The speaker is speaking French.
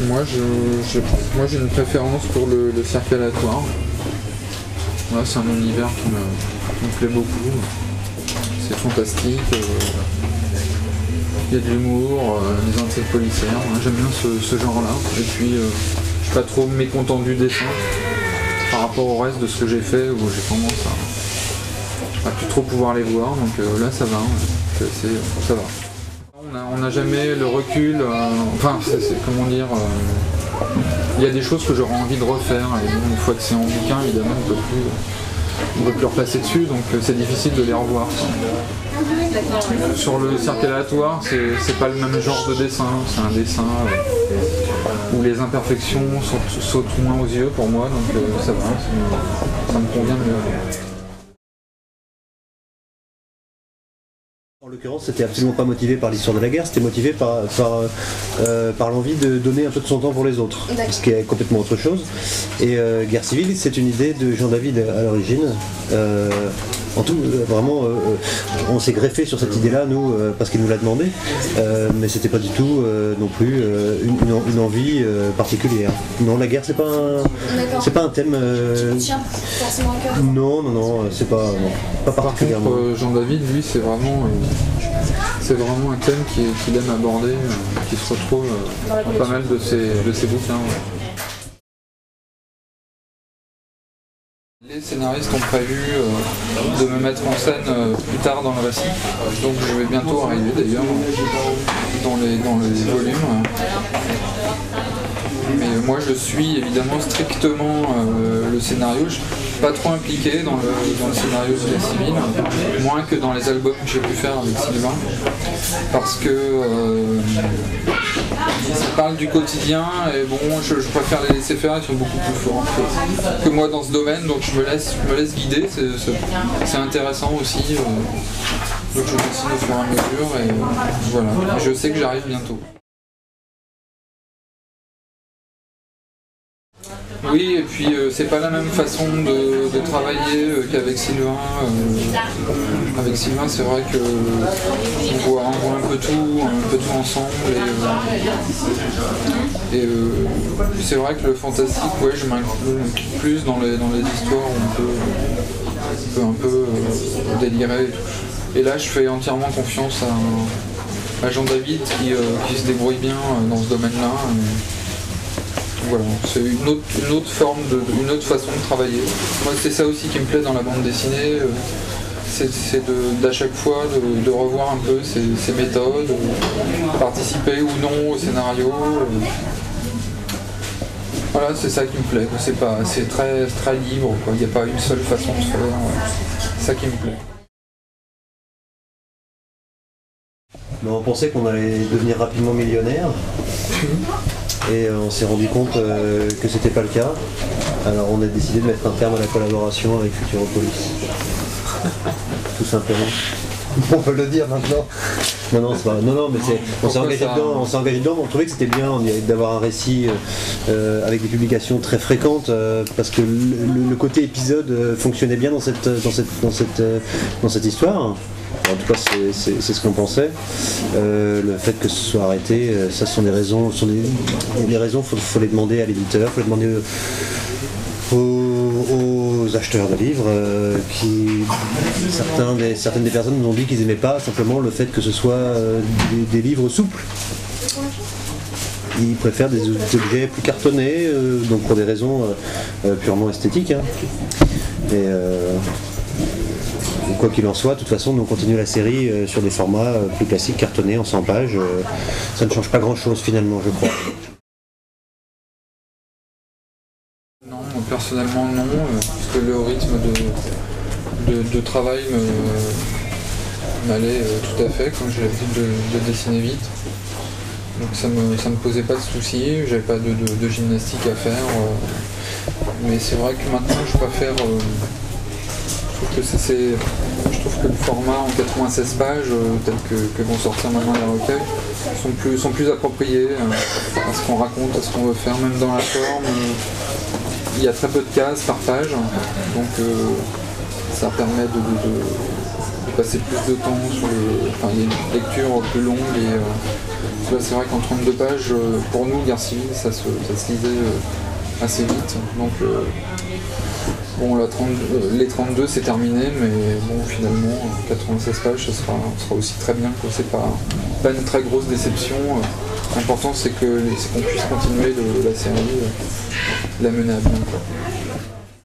Moi j'ai une préférence pour le cirque aléatoire. Là, c'est un univers qui me plaît beaucoup. C'est fantastique. Il y a de l'humour, des intrigues policières. J'aime bien ce genre-là. Et puis je suis pas trop mécontent du dessin par rapport au reste de ce que j'ai fait où j'ai tendance à plus trop pouvoir les voir. Donc là ça va. Ça va. On n'a jamais le recul, enfin, comment dire, il y a des choses que j'aurais envie de refaire, et bon, une fois que c'est en bouquin, évidemment, on ne peut plus repasser dessus, donc c'est difficile de les revoir. Sur le cirque aléatoire, c'est pas le même genre de dessin, c'est un dessin où les imperfections sautent moins aux yeux pour moi, donc ça va, ça me convient mieux. En l'occurrence, c'était absolument pas motivé par l'histoire de la guerre, c'était motivé par l'envie de donner un peu de son temps pour les autres, ce qui est complètement autre chose. Et Guerre civile, c'est une idée de Jean David à l'origine. En tout, vraiment, on s'est greffé sur cette idée-là, nous, parce qu'il nous l'a demandé, mais c'était pas du tout non plus une envie particulière. Non, la guerre, c'est pas un thème. Tiens, forcément à cœur. Non, c'est pas particulièrement. Par contre, Jean David, lui, c'est vraiment un thème qu'il aime aborder, qui se retrouve dans pas mal de ses bouquins. Ouais. Les scénaristes ont prévu de me mettre en scène plus tard dans le récit, donc je vais bientôt arriver d'ailleurs dans les volumes. Mais moi je suis évidemment strictement le scénario, je suis pas trop impliqué dans le scénario de Guerre civile, moins que dans les albums que j'ai pu faire avec Sylvain, parce que ça parle du quotidien et bon, je préfère les laisser faire, ils sont beaucoup plus forts que moi dans ce domaine, donc je me laisse guider, c'est intéressant aussi, donc je dessine au fur et à mesure et voilà, je sais que j'arrive bientôt. Oui, et puis c'est pas la même façon de travailler qu'avec Sylvain. Avec Sylvain, c'est vrai que on voit un peu tout ensemble. Et c'est vrai que le fantastique, ouais, je m'implique plus dans les histoires où on peut un peu délirer. Et là, je fais entièrement confiance à Jean David qui se débrouille bien dans ce domaine-là. Voilà, c'est une autre forme, une autre façon de travailler. Moi, c'est ça aussi qui me plaît dans la bande dessinée, c'est d'à chaque fois de revoir un peu ses méthodes, participer ou non au scénario. Voilà, c'est ça qui me plaît. C'est très, très libre, quoi. Il n'y a pas une seule façon de faire. C'est ça qui me plaît. On pensait qu'on allait devenir rapidement millionnaire. Et on s'est rendu compte que c'était pas le cas. Alors on a décidé de mettre un terme à la collaboration avec Futuropolis. Tout simplement. On peut le dire maintenant. Non, c'est pas. Non, mais on s'est engagé dedans. On trouvait que c'était bien d'avoir un récit avec des publications très fréquentes parce que le côté épisode fonctionnait bien dans cette histoire. En tout cas, c'est ce qu'on pensait. Le fait que ce soit arrêté, ça ce sont des raisons. Faut les demander à l'éditeur, faut les demander aux acheteurs de livres. Certaines des personnes nous ont dit qu'ils n'aimaient pas simplement le fait que ce soit des livres souples. Ils préfèrent des objets plus cartonnés, donc pour des raisons purement esthétiques. Hein. Quoi qu'il en soit, de toute façon, nous on continue la série sur des formats plus classiques, cartonnés en 100 pages. Ça ne change pas grand-chose finalement, je crois. Non, personnellement non, parce que le rythme de travail m'allait tout à fait, comme j'ai l'habitude de dessiner vite. Donc ça me posait pas de soucis, j'avais pas de gymnastique à faire. Mais c'est vrai que maintenant je préfère... Je trouve que le format en 96 pages, tel que vont sortir maintenant les recueils, sont plus appropriés à ce qu'on raconte, à ce qu'on veut faire, même dans la forme. il y a très peu de cases par page, donc ça permet de passer plus de temps sur il y a une lecture plus longue et là, c'est vrai qu'en 32 pages, pour nous, Guerre civile, ça se lisait assez vite. Donc bon, les 32 c'est terminé, mais bon, finalement 96 pages ça sera aussi très bien, quoi. C'est pas une très grosse déception. L'important c'est qu'on puisse continuer la série, la mener à bien, quoi.